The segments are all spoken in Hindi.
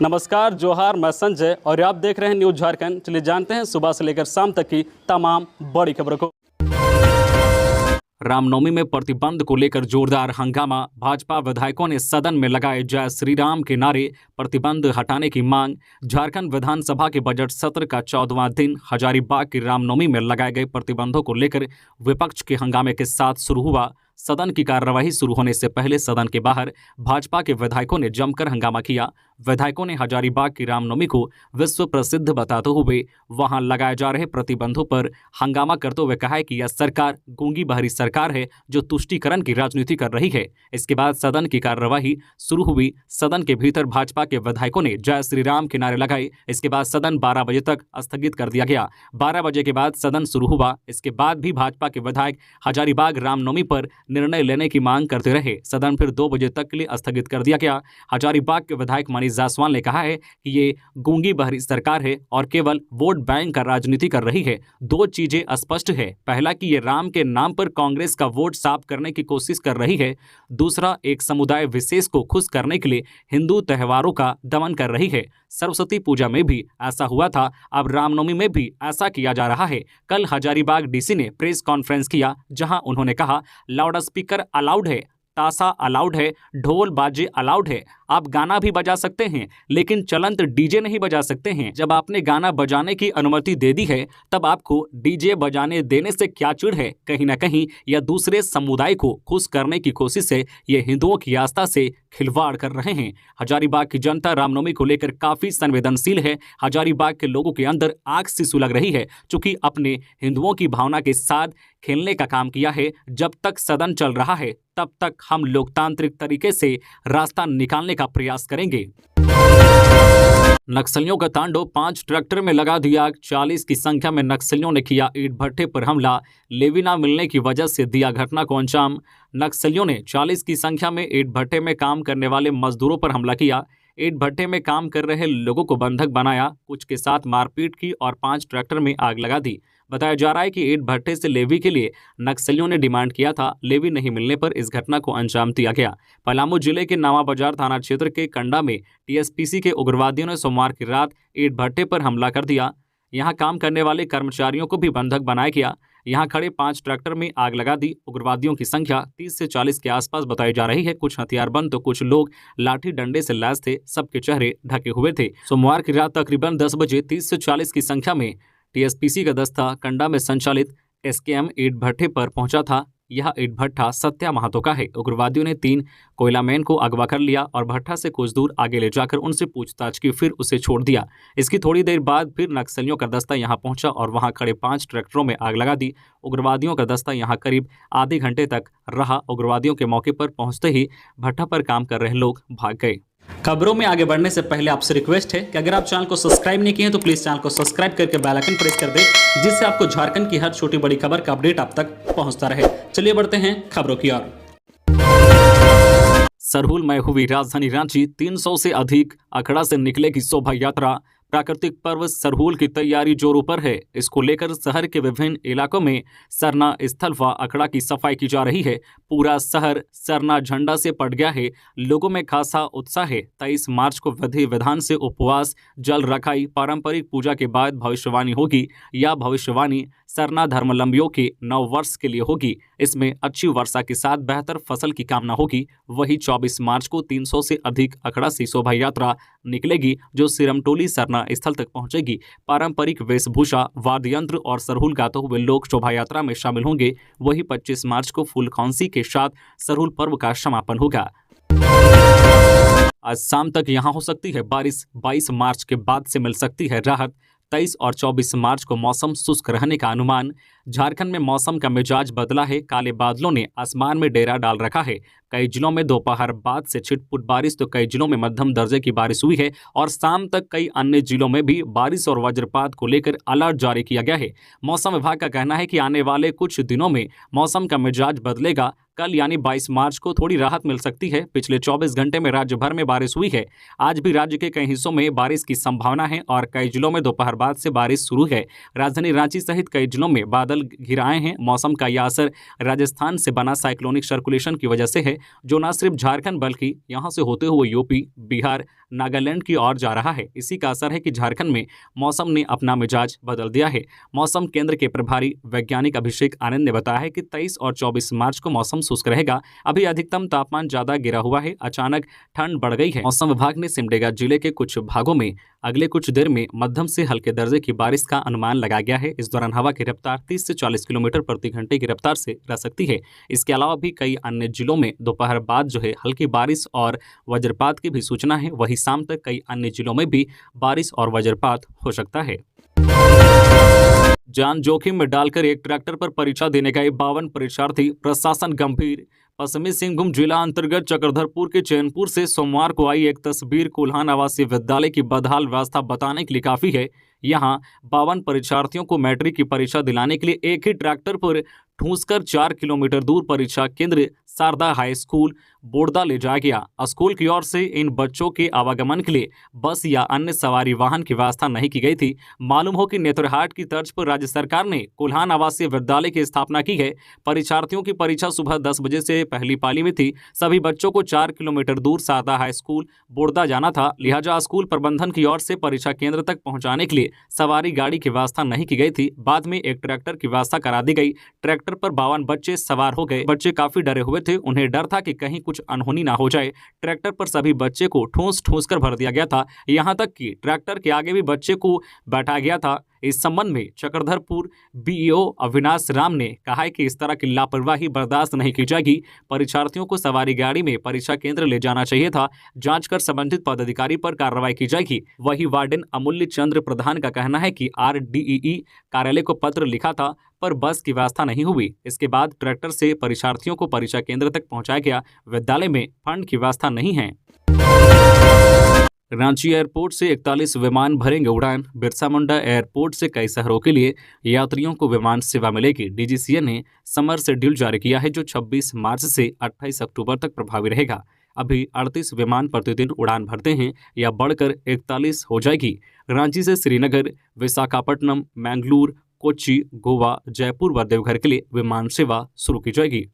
नमस्कार, जोहार, मैं संजय और आप देख रहे हैं न्यूज झारखंड। चलिए जानते हैं सुबह से लेकर शाम तक की तमाम बड़ी खबरों को। रामनवमी में प्रतिबंध को लेकर जोरदार हंगामा। भाजपा विधायकों ने सदन में लगाए जय श्री राम के नारे, प्रतिबंध हटाने की मांग। झारखंड विधानसभा के बजट सत्र का 14वां दिन हजारीबाग की रामनवमी में लगाए गए प्रतिबंधों को लेकर विपक्ष के हंगामे के साथ शुरू हुआ। सदन की कार्यवाही शुरू होने से पहले सदन के बाहर भाजपा के विधायकों ने जमकर हंगामा किया। विधायकों ने हजारीबाग की रामनवमी को विश्व प्रसिद्ध बताते हुए वहां लगाए जा रहे प्रतिबंधों पर हंगामा करते हुए कहा है कि यह सरकार गूंगी बहरी सरकार है जो तुष्टीकरण की राजनीति कर रही है। इसके बाद सदन की कार्यवाही शुरू हुई। सदन के भीतर भाजपा के विधायकों ने जय श्री राम के नारे लगाए। इसके बाद सदन 12 बजे तक स्थगित कर दिया गया। 12 बजे के बाद सदन शुरू हुआ। इसके बाद भी भाजपा के विधायक हजारीबाग रामनवमी पर निर्णय लेने की मांग करते रहे। सदन फिर 2 बजे तक के लिए स्थगित कर दिया गया। हजारीबाग के विधायक मनीष जायसवाल ने कहा है कि ये गूंगी बहरी सरकार है और केवल वोट बैंक का राजनीति कर रही है। 2 चीजें स्पष्ट है। पहला कि ये राम के नाम पर कांग्रेस का वोट साफ करने की कोशिश कर रही है। दूसरा, एक समुदाय विशेष को खुश करने के लिए हिंदू त्योहारों का दमन कर रही है। सरस्वती पूजा में भी ऐसा हुआ था, अब रामनवमी में भी ऐसा किया जा रहा है। कल हजारीबाग डीसी ने प्रेस कॉन्फ्रेंस किया जहां उन्होंने कहा, लाउड स्पीकर अलाउड है, ताशा अलाउड है, ढोल बाजे अलाउड है, आप गाना भी बजा सकते हैं, लेकिन चलंत डीजे नहीं बजा सकते हैं। जब आपने गाना बजाने की अनुमति दे दी है तब आपको डीजे बजाने देने से क्या चिढ़ है? कहीं ना कहीं यह दूसरे समुदाय को खुश करने की कोशिश है। ये हिंदुओं की आस्था से खिलवाड़ कर रहे हैं। हजारीबाग की जनता रामनवमी को लेकर काफी संवेदनशील है। हजारीबाग के लोगों के अंदर आग सी सुलग रही है, चूंकि अपने हिंदुओं की भावना के साथ खेलने का काम किया है। जब तक सदन चल रहा है तब तक हम लोकतांत्रिक तरीके से रास्ता निकालने का प्रयास करेंगे। नक्सलियों का तांडव, 5 ट्रैक्टर में लगा दिया आग। 40 की संख्या में नक्सलियों ने किया ईंट भट्ठे पर हमला। लेवी न मिलने की वजह से दिया घटना को अंजाम। नक्सलियों ने 40 की संख्या में ईंट भट्ठे में काम करने वाले मजदूरों पर हमला किया। ईंट भट्ठे में काम कर रहे लोगों को बंधक बनाया, कुछ के साथ मारपीट की और 5 ट्रैक्टर में आग लगा दी। बताया जा रहा है कि ईंट भट्ठे से लेवी के लिए नक्सलियों ने डिमांड किया था। लेवी नहीं मिलने पर इस घटना को अंजाम दिया गया। पलामू जिले के नावा बाजार थाना क्षेत्र के कंडा में टीएसपीसी के उग्रवादियों ने सोमवार की रात ईंट भट्ठे पर हमला कर दिया। यहां काम करने वाले कर्मचारियों को भी बंधक बनाया गया। यहां खड़े 5 ट्रैक्टर में आग लगा दी। उग्रवादियों की संख्या 30 से 40 के आसपास बताई जा रही है। कुछ हथियारबंद तो कुछ लोग लाठी डंडे से लैस थे। सबके चेहरे ढके हुए थे। सोमवार की रात तकरीबन 10 बजे 30 से 40 की संख्या में टीएसपीसी का दस्ता कंडा में संचालित एसकेएम ईंट भट्ठे पर पहुंचा था। यह ईंट भट्ठा सत्या महतो का है। उग्रवादियों ने 3 कोयलामैन को अगवा कर लिया और भट्ठा से कुछ दूर आगे ले जाकर उनसे पूछताछ की, फिर उसे छोड़ दिया। इसकी थोड़ी देर बाद फिर नक्सलियों का दस्ता यहां पहुंचा और वहां खड़े 5 ट्रैक्टरों में आग लगा दी। उग्रवादियों का दस्ता यहां करीब आधे घंटे तक रहा। उग्रवादियों के मौके पर पहुंचते ही भट्ठा पर काम कर रहे लोग भाग गए। खबरों में आगे बढ़ने से पहले आपसे रिक्वेस्ट है कि अगर आप चैनल को सब्सक्राइब नहीं किए हैं तो प्लीज चैनल को सब्सक्राइब करके बेल आइकन प्रेस कर दें, जिससे आपको झारखंड की हर छोटी बड़ी खबर का अपडेट आप तक पहुंचता रहे। चलिए बढ़ते हैं खबरों की ओर। सरहुल में हुई राजधानी रांची। 300 से अधिक अखड़ा से निकलेगी शोभा यात्रा। प्राकृतिक पर्व सरहुल की तैयारी जोरों पर है। इसको लेकर शहर के विभिन्न इलाकों में सरना स्थल व अखड़ा की सफाई की जा रही है। पूरा शहर सरना झंडा से पट गया है। लोगों में खासा उत्साह है। 23 मार्च को विधि विधान से उपवास, जल रखाई, पारंपरिक पूजा के बाद भविष्यवाणी होगी। यह भविष्यवाणी सरना धर्मावलंबियों के नव वर्ष के लिए होगी। इसमें अच्छी वर्षा के साथ बेहतर फसल की कामना होगी। वही 24 मार्च को 300 से अधिक अखड़ा से शोभा यात्रा निकलेगी जो सिरमटोली सरना स्थल तक पहुंचेगी। पारंपरिक वेशभूषा, वाद्य यंत्र और सरहुल गाते हुए लोग शोभा यात्रा में शामिल होंगे। वही 25 मार्च को फूल खौंसी के साथ सरहुल पर्व का समापन होगा। आज शाम तक यहां हो सकती है बारिश। 22 मार्च के बाद से मिल सकती है राहत। 23 और 24 मार्च को मौसम शुष्क रहने का अनुमान। झारखंड में मौसम का मिजाज बदला है। काले बादलों ने आसमान में डेरा डाल रखा है। कई जिलों में दोपहर बाद से छिटपुट बारिश तो कई जिलों में मध्यम दर्जे की बारिश हुई है और शाम तक कई अन्य जिलों में भी बारिश और वज्रपात को लेकर अलर्ट जारी किया गया है। मौसम विभाग का कहना है कि आने वाले कुछ दिनों में मौसम का मिजाज बदलेगा। कल यानी 22 मार्च को थोड़ी राहत मिल सकती है। पिछले 24 घंटे में राज्य भर में बारिश हुई है। आज भी राज्य के कई हिस्सों में बारिश की संभावना है और कई जिलों में दोपहर बाद से बारिश शुरू है। राजधानी रांची सहित कई जिलों में बादल बादल घिर आए हैं। मौसम का यह असर राजस्थान से बना साइक्लोनिक सर्कुलेशन की वजह से है, जो न सिर्फ झारखंड बल्कि यहां से होते हुए यूपी, बिहार, नागालैंड की ओर जा रहा है। इसी का असर है कि झारखंड में मौसम ने अपना मिजाज बदल दिया है। मौसम केंद्र के प्रभारी वैज्ञानिक अभिषेक आनंद ने बताया है कि 23 और 24 मार्च को मौसम शुष्क रहेगा। अभी अधिकतम तापमान ज्यादा गिरा हुआ है, अचानक ठंड बढ़ गई है। मौसम विभाग ने सिमडेगा जिले के कुछ भागों में अगले कुछ देर में मध्यम से हल्के दर्जे की बारिश का अनुमान लगाया गया है। इस दौरान हवा की रफ्तार 30 से 40 किलोमीटर प्रति घंटे की रफ्तार से रह सकती है। इसके अलावा भी कई अन्य जिलों में दोपहर बाद हल्की बारिश और वज्रपात की भी सूचना है। वहीं शाम तक कई अन्य जिलों में भी बारिश और वज्रपात हो सकता है। जान जोखिम में डालकर एक ट्रैक्टर पर परीक्षा देने गए 52 परीक्षार्थी, प्रशासन गंभीर। पश्चिमी सिंहभूम जिला अंतर्गत चक्रधरपुर के चैनपुर से सोमवार को आई एक तस्वीर कोल्हान आवासीय विद्यालय की बदहाल व्यवस्था बताने के लिए काफी है। यहां 52 परीक्षार्थियों को मैट्रिक की परीक्षा दिलाने के लिए एक ही ट्रैक्टर पर ठूंसकर 4 किलोमीटर दूर परीक्षा केंद्र शारदा हाई स्कूल बोड़दा ले जाया गया। स्कूल की ओर से इन बच्चों के आवागमन के लिए बस या अन्य सवारी वाहन की व्यवस्था नहीं की गई थी। मालूम हो कि नेतरहाट की तर्ज पर राज्य सरकार ने कोल्हान आवासीय विद्यालय की स्थापना की है। परीक्षार्थियों की परीक्षा सुबह 10 बजे से पहली पाली में थी। सभी बच्चों को 4 किलोमीटर दूर शारदा हाई स्कूल बोड़दा जाना था। लिहाजा स्कूल प्रबंधन की ओर से परीक्षा केंद्र तक पहुंचाने के लिए सवारी गाड़ी की व्यवस्था नहीं की गई थी। बाद में एक ट्रैक्टर की व्यवस्था करा दी गई। ट्रैक्टर पर 52 बच्चे सवार हो गए। बच्चे काफी डरे हुए थे, उन्हें डर था कि कहीं कुछ अनहोनी ना हो जाए। ट्रैक्टर पर सभी बच्चे को ठूंस कर भर दिया गया था। यहां तक कि ट्रैक्टर के आगे भी बच्चे को बैठाया गया था। इस संबंध में चक्रधरपुर बीईओ अविनाश राम ने कहा है कि इस तरह की लापरवाही बर्दाश्त नहीं की जाएगी। परीक्षार्थियों को सवारी गाड़ी में परीक्षा केंद्र ले जाना चाहिए था। जांच कर संबंधित पदाधिकारी पर कार्रवाई की जाएगी। वही वार्डन अमूल्य चंद्र प्रधान का कहना है कि RDEE कार्यालय को पत्र लिखा था, पर बस की व्यवस्था नहीं हुई। इसके बाद ट्रैक्टर से परीक्षार्थियों को परीक्षा केंद्र तक पहुंचाया गया। विद्यालय में फंड की व्यवस्था नहीं है। रांची एयरपोर्ट से 41 विमान भरेंगे उड़ान। बिरसा मुंडा एयरपोर्ट से कई शहरों के लिए यात्रियों को विमान सेवा मिलेगी। DGCA ने समर शेड्यूल जारी किया है, जो 26 मार्च से 28 अक्टूबर तक प्रभावी रहेगा। अभी 38 विमान प्रतिदिन उड़ान भरते हैं, या बढ़कर 41 हो जाएगी। रांची से श्रीनगर, विशाखापट्टनम, मैंगलोर, कोच्चि, गोवा, जयपुर व देवघर के लिए विमान सेवा शुरू की जाएगी।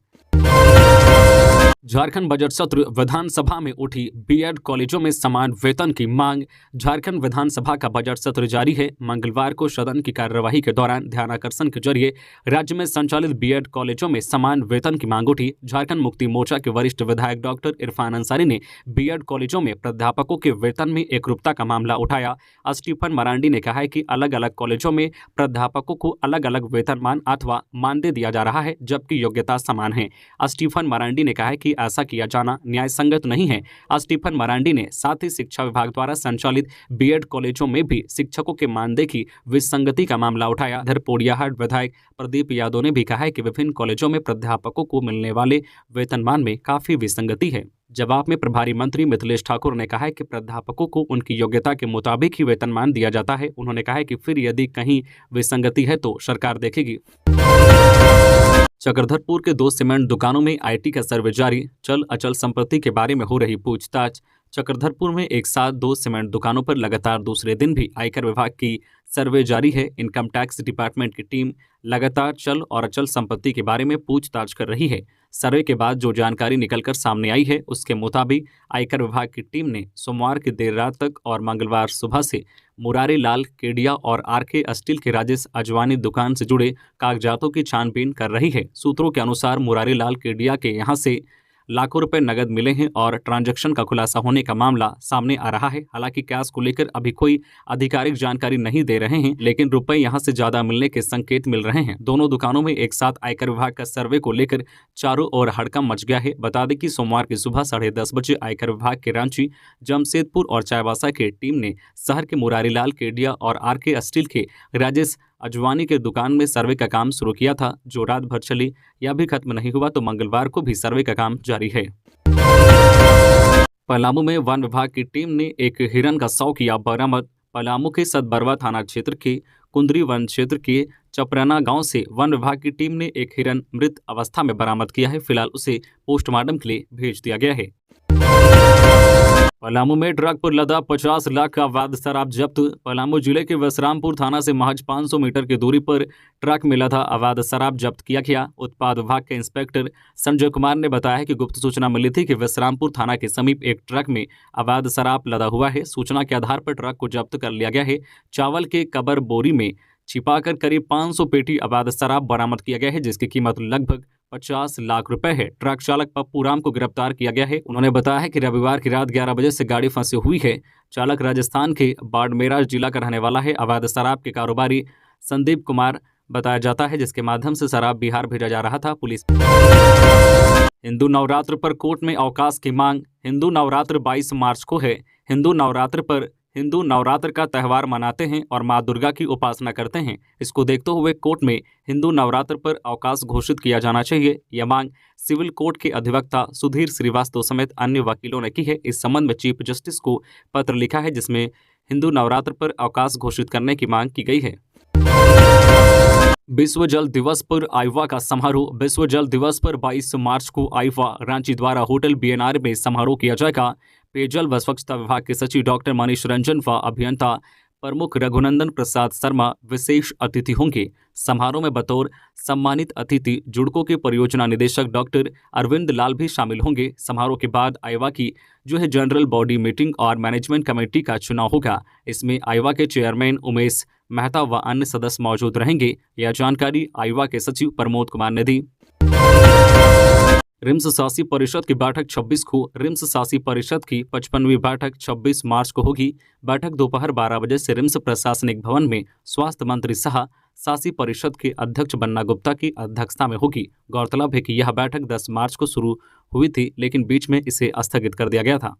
झारखंड बजट सत्र, विधानसभा में उठी बीएड कॉलेजों में समान वेतन की मांग। झारखंड विधानसभा का बजट सत्र जारी है। मंगलवार को सदन की कार्यवाही के दौरान ध्यानाकर्षण के जरिए राज्य में संचालित बीएड कॉलेजों में समान वेतन की मांग उठी। झारखंड मुक्ति मोर्चा के वरिष्ठ विधायक डॉक्टर इरफान अंसारी ने बीएड कॉलेजों में प्राध्यापकों के वेतन में एकरूपता का मामला उठाया। स्टीफन मरांडी ने कहा है कि अलग अलग कॉलेजों में प्राध्यापकों को अलग अलग वेतनमान अथवा मानदेय दिया जा रहा है, जबकि योग्यता समान है। स्टीफन मरांडी ने कहा है कि ऐसा किया जाना न्याय संगत नहीं है। स्टीफन मरांडी ने साथ ही शिक्षा विभाग द्वारा संचालित बीएड कॉलेजों में भी शिक्षकों के मानदेय की विसंगति का मामला उठाया। इधर पोड़ियाहाट विधायक प्रदीप यादव ने भी कहा है कि विभिन्न कॉलेजों में प्राध्यापकों को मिलने वाले वेतनमान में काफी विसंगति है। जवाब में प्रभारी मंत्री मिथिलेश ठाकुर ने कहा है कि प्राध्यापकों को उनकी योग्यता के मुताबिक ही वेतनमान दिया जाता है। उन्होंने कहा है कि फिर यदि कहीं विसंगति है तो सरकार देखेगी। चक्रधरपुर के 2 सीमेंट दुकानों में IT का सर्वे जारी। चल अचल संपत्ति के बारे में हो रही पूछताछ। चक्रधरपुर में एक साथ 2 सीमेंट दुकानों पर लगातार दूसरे दिन भी आयकर विभाग की सर्वे जारी है। इनकम टैक्स डिपार्टमेंट की टीम लगातार चल और अचल संपत्ति के बारे में पूछताछ कर रही है। सर्वे के बाद जो जानकारी निकलकर सामने आई है, उसके मुताबिक आयकर विभाग की टीम ने सोमवार की देर रात तक और मंगलवार सुबह से मुरारी लाल केडिया और RK स्टील के राजेश अजवानी दुकान से जुड़े कागजातों की छानबीन कर रही है। सूत्रों के अनुसार मुरारी लाल केडिया के यहां से लाखों रुपए नगद मिले हैं और ट्रांजैक्शन का खुलासा होने का मामला सामने आ रहा है। हालांकि कैश को लेकर अभी कोई आधिकारिक जानकारी नहीं दे रहे हैं, लेकिन रुपए यहां से ज्यादा मिलने के संकेत मिल रहे हैं। दोनों दुकानों में एक साथ आयकर विभाग का सर्वे को लेकर चारों ओर हड़कंप मच गया है। बता दें कि सोमवार की सुबह 10:30 बजे आयकर विभाग के रांची, जमशेदपुर और चाईबासा की टीम ने शहर के मुरारीलाल केडिया और RK स्टील के राजेश अजवानी के दुकान में सर्वे का काम शुरू किया था, जो रात भर चली। यह भी खत्म नहीं हुआ तो मंगलवार को भी सर्वे का काम जारी है। पलामू में वन विभाग की टीम ने एक हिरन का शव किया बरामद। पलामू के सतबरवा थाना क्षेत्र के कुंदरी वन क्षेत्र के चपराना गांव से वन विभाग की टीम ने एक हिरन मृत अवस्था में बरामद किया है। फिलहाल उसे पोस्टमार्टम के लिए भेज दिया गया है। पलामू में ट्रक पर लदा 50 लाख का अवैध शराब जब्त। पलामू जिले के वसरामपुर थाना से महज 500 मीटर की दूरी पर ट्रक में लदा अवैध शराब जब्त किया गया। उत्पाद विभाग के इंस्पेक्टर संजय कुमार ने बताया कि गुप्त सूचना मिली थी कि वसरामपुर थाना के समीप एक ट्रक में अवैध शराब लदा हुआ है। सूचना के आधार पर ट्रक को जब्त कर लिया गया है। चावल के कबर बोरी में छिपाकर करीब 500 पेटी अवैध शराब बरामद किया गया है, जिसकी कीमत लगभग 50 लाख रुपए है। ट्रक चालक पप्पू राम को गिरफ्तार किया गया है। उन्होंने बताया है कि रविवार की रात 11 बजे से गाड़ी फंसी हुई है। चालक राजस्थान के बाड़मेरा जिला का रहने वाला है। अवैध शराब के कारोबारी संदीप कुमार बताया जाता है, जिसके माध्यम से शराब बिहार भेजा जा रहा था। पुलिस हिंदू नवरात्र पर कोर्ट में अवकाश की मांग। हिंदू नवरात्र 22 मार्च को है। हिंदू नवरात्र का त्यौहार मनाते हैं और मां दुर्गा की उपासना करते हैं। इसको देखते हुए कोर्ट में हिंदू नवरात्र पर अवकाश घोषित किया जाना चाहिए। यह मांग सिविल कोर्ट के अधिवक्ता सुधीर श्रीवास्तव समेत अन्य वकीलों ने की है। इस संबंध में चीफ जस्टिस को पत्र लिखा है, जिसमें हिंदू नवरात्र पर अवकाश घोषित करने की मांग की गई है। विश्व जल दिवस पर आइवा का समारोह। विश्व जल दिवस पर 22 मार्च को आइवा रांची द्वारा होटल बीएनआर में समारोह किया जाएगा। पेयजल व स्वच्छता विभाग के सचिव डॉक्टर मनीष रंजन व अभियंता प्रमुख रघुनंदन प्रसाद शर्मा विशेष अतिथि होंगे। समारोह में बतौर सम्मानित अतिथि जुड़को के परियोजना निदेशक डॉक्टर अरविंद लाल भी शामिल होंगे। समारोह के बाद आइवा की जनरल बॉडी मीटिंग और मैनेजमेंट कमेटी का चुनाव होगा। इसमें आइवा के चेयरमैन उमेश मेहता व अन्य सदस्य मौजूद रहेंगे। यह जानकारी आइवा के सचिव प्रमोद कुमार ने दी। रिम्स शासी परिषद की बैठक 26 को। रिम्स शासी परिषद की 55वीं बैठक 26 मार्च को होगी। बैठक दोपहर 12 बजे से रिम्स प्रशासनिक भवन में स्वास्थ्य मंत्री शाह शासी परिषद के अध्यक्ष बन्ना गुप्ता की अध्यक्षता में होगी। गौरतलब है कि यह बैठक 10 मार्च को शुरू हुई थी, लेकिन बीच में इसे स्थगित कर दिया गया था।